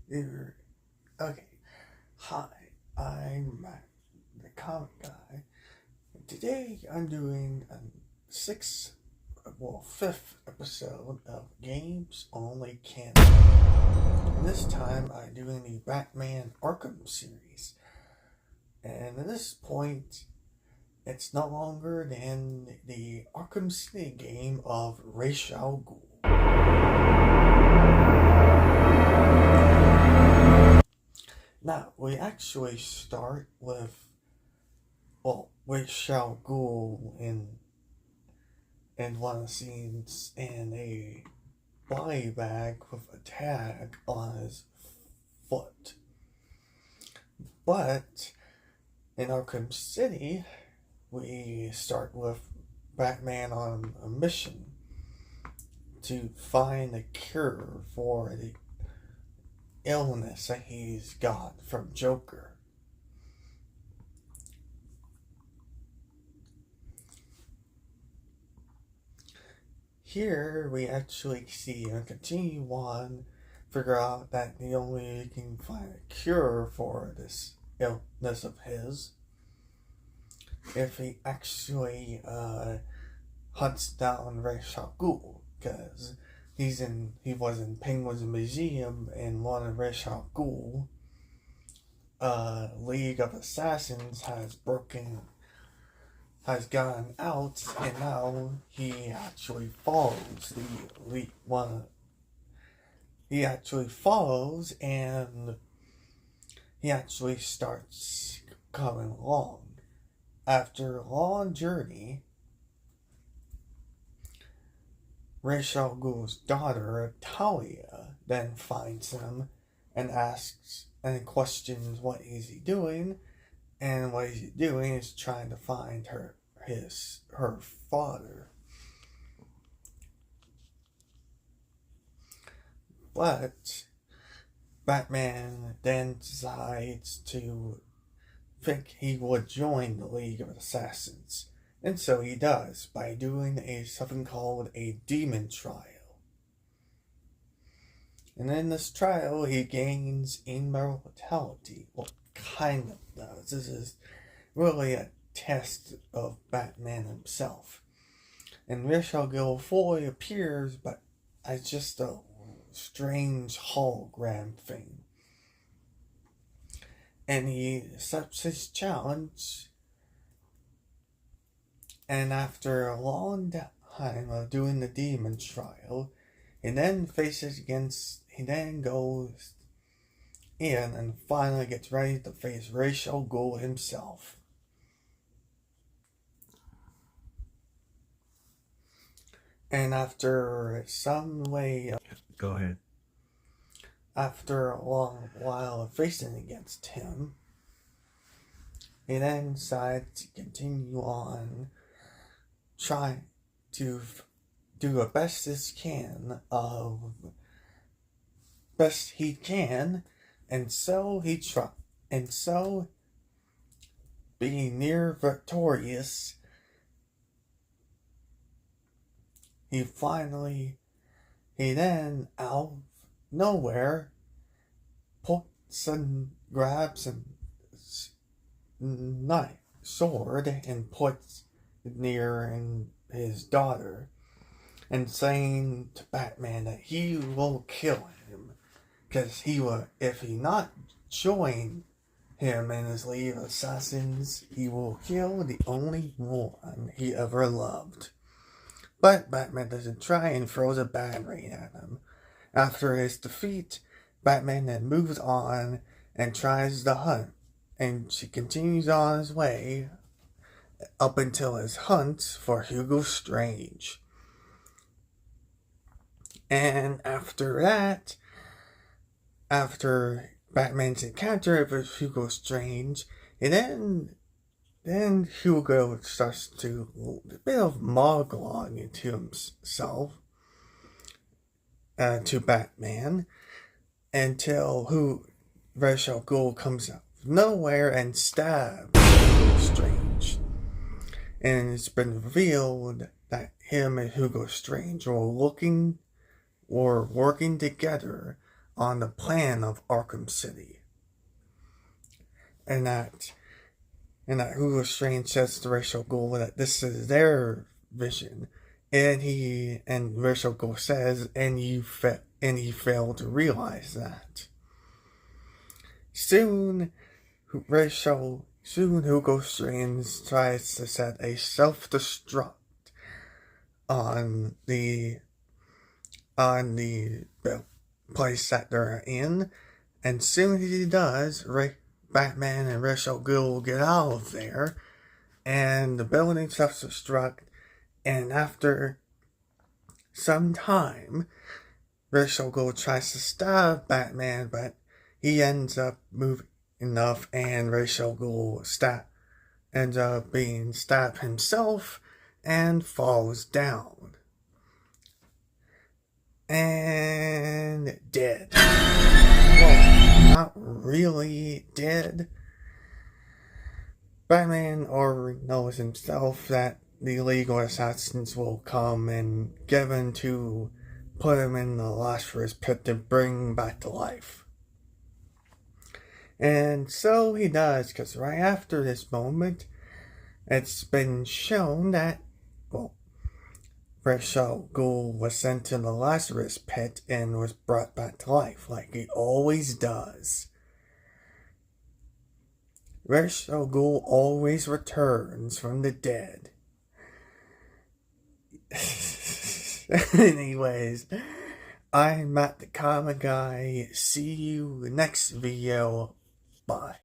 You're, okay. Hi, I'm Matt, the comic guy. Today I'm doing a fifth episode of Games Only Canon. And this time I'm doing the Batman Arkham series. And at this point, it's no longer than the Arkham City game of Ra's al Ghul. Now, we actually start with, Ra's al Ghul in one of the scenes in a body bag with a tag on his foot. But in Arkham City, we start with Batman on a mission to find a cure for the illness that he's got from Joker. Here we actually see and continue on, figure out that the only way he can find a cure for this illness of his, if he actually hunts down Ra's al Ghul, because he was in Penguin's Museum, and one of Ra's al Ghul League of Assassins has gone out, and now he actually follows and he actually starts coming along. After a long journey, Ra's al Ghul's daughter, Talia, then finds him and asks and questions what is he doing, and what he's doing is trying to find her father. But Batman then decides to think he would join the League of Assassins. And so he does, by doing something called a demon trial. And in this trial, he gains immortality. Well, kind of does. This is really a test of Batman himself. And Ra's al Ghul fully appears, but as just a strange hologram thing. And he accepts his challenge. And after a long time of doing the demon trial, he then goes in and finally gets ready to face Ra's al Ghul himself. And after some way... Go ahead. After a long while of facing against him, he then decides to continue on trying to do the best he can, and so being near victorious, he then out of nowhere grabs a sword and puts near his daughter, and saying to Batman that he will kill him, because if he not join him in his League of Assassins, he will kill the only one he ever loved. But Batman doesn't try and throws a battery at him. After his defeat, Batman then moves on and tries to hunt, and she continues on his way up until his hunt for Hugo Strange. And after that, after Batman's encounter with Hugo Strange, and then Hugo starts to a bit of monologue into himself to Batman, until Ra's al Ghul comes out of nowhere and stabs Hugo Strange. And it's been revealed that him and Hugo Strange were working together on the plan of Arkham City. And that Ghul Strange says to Ra's al Ghul that this is their vision. And Ra's al Ghul says, and he failed to realize that. Soon Hugo Strange tries to set a self-destruct on the place that they're in, and soon as he does, Batman and Ra's al Ghul get out of there, and the building self-destruct, and after some time, Ra's al Ghul tries to stab Batman, but he ends up moving enough, and Ra's al Ghul ends up being stabbed himself and falls down. And dead. Well, not really dead. Batman already knows himself that the illegal assassins will come and get him to put him in the Lazarus pit to bring him back to life. And so he does, because right after this moment, it's been shown that, Ra's al Ghul was sent to the Lazarus pit and was brought back to life, like he always does. Ra's al Ghul always returns from the dead. Anyways, I'm Matt the Comic Guy. See you next video. Bye.